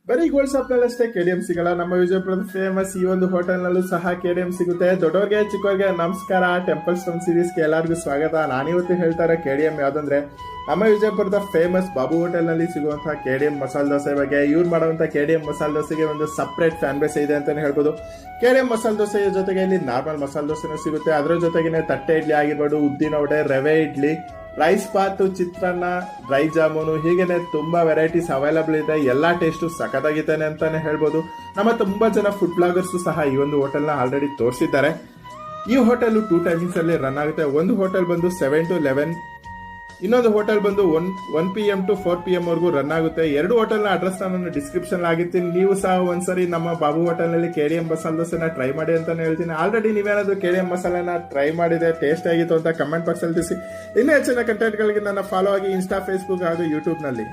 ಬರೀ gold shop ನಲ್ಲಷ್ಟೇ KDM ಸಿಗಲ್ಲ. ನಮ್ಮ ವಿಜಯಪುರದ ಫೇಮಸ್ ಈ ಒಂದು ಹೋಟೆಲ್ ನಲ್ಲೂ ಸಹ ಕೆಡಿಎಂ ಸಿಗುತ್ತೆ. ದೊಡ್ಡವ್ರಿಗೆ ಚಿಕ್ಕವ್ರಿಗೆ ನಮಸ್ಕಾರ. ಟೆಂಪಲ್ ಸ್ಟೋನ್ ಸೀರೀಸ್ಗೆ ಎಲ್ಲರಿಗೂ ಸ್ವಾಗತ. ನಾನಿವತ್ತು ಹೇಳ್ತಾರೆ ಕೆಡಿಎಂ ಯಾವ್ದಂದ್ರೆ ನಮ್ಮ ವಿಜಯಪುರದ ಫೇಮಸ್ ಬಾಬು ಹೋಟೆಲ್ ನಲ್ಲಿ ಸಿಗುವಂತಹ ಕೆಡಿಎಂ ಮಸಾಲೆ ದೋಸೆ ಬಗ್ಗೆ. ಇವ್ರು ಮಾಡುವಂತ ಕೆಡಿಎಂ ಮಸಾಲೆ ದೋಸೆಗೆ ಒಂದು ಸಪರೇಟ್ ಫ್ಯಾನ್ ಬೇಸ್ ಇದೆ ಅಂತಾನೆ ಹೇಳ್ಬೋದು. ಕೆಡಿಎಂ ಮಸಾಲೆ ದೋಸೆಯ ಜೊತೆಗೆ ಇಲ್ಲಿ ನಾರ್ಮಲ್ ಮಸಾಲೆ ದೋಸೆನೂ ಸಿಗುತ್ತೆ. ಅದರ ಜೊತೆಗೆ ತಟ್ಟೆ ಇಡ್ಲಿ ಆಗಿರ್ಬೋದು, ಉದ್ದಿನ ವಡೆ, ರವೆ ಇಡ್ಲಿ, ರೈಸ್ ಬಾತ್, ಚಿತ್ರಾನ್ನ, ಡ್ರೈ ಜಾಮೂನು, ಹೀಗೇನೆ ತುಂಬಾ ವೆರೈಟೀಸ್ ಅವೈಲಬಲ್ ಇದೆ. ಎಲ್ಲಾ ಟೇಸ್ಟು ಸಖತ್ತಾಗಿದ್ದಾನೆ ಅಂತಾನೆ ಹೇಳ್ಬೋದು. ನಮ್ಮ ತುಂಬಾ ಜನ ಫುಡ್ ಬ್ಲಾಗರ್ಸ್ ಸಹ ಈ ಒಂದು ಹೋಟೆಲ್ನ ಆಲ್ರೆಡಿ ತೋರಿಸಿದ್ದಾರೆ. ಈ ಹೋಟೆಲ್ 2 ಟೈಮಿಂಗ್ಸ್ ಅಲ್ಲಿ ರನ್ ಆಗುತ್ತೆ. ಒಂದು ಹೋಟೆಲ್ ಬಂದು 7 to 11, ಇನ್ನೊಂದು ಹೋಟೆಲ್ ಬಂದು 1 PM to 4 PM ವರೆಗೂ ರನ್ ಆಗುತ್ತೆ. ಎರಡು ಹೋಟೆಲ್ನ ಅಡ್ರೆಸ್ ನಾನು ಡಿಸ್ಕ್ರಿಪ್ಷನ್ ಆಗಿರ್ತೀನಿ. ನೀವು ಸಹ ಒಂದ್ಸರಿ ನಮ್ಮ ಬಾಬು ಹೋಟೆಲ್ ನಲ್ಲಿ ಕೆಡಿಎಂ ಮಸಾಲೆ ದೋಸೆನ ಟ್ರೈ ಮಾಡಿ ಅಂತಾನೆ ಹೇಳ್ತೀನಿ. ಆಲ್ರೆಡಿ ನೀವೇನಾದ್ರೂ ಕೆಡಿಎಂ ಮಸಾಲೆನ ಟ್ರೈ ಮಾಡಿದೆ, ಟೇಸ್ಟ್ ಆಗಿತ್ತು ಅಂತ ಕಮೆಂಟ್ ಬಾಕ್ಸ್ ಅಲ್ಲಿ ತಿಳಿಸಿ. ಇನ್ನೂ ಹೆಚ್ಚಿನ ಕಂಟೆಂಟ್ಗಳಿಗೆ ನನ್ನ ಫಾಲೋ ಆಗಿ ಇನ್ಸ್ಟಾ, ಫೇಸ್ಬುಕ್ ಹಾಗೂ ಯೂಟ್ಯೂಬ್ ನಲ್ಲಿ.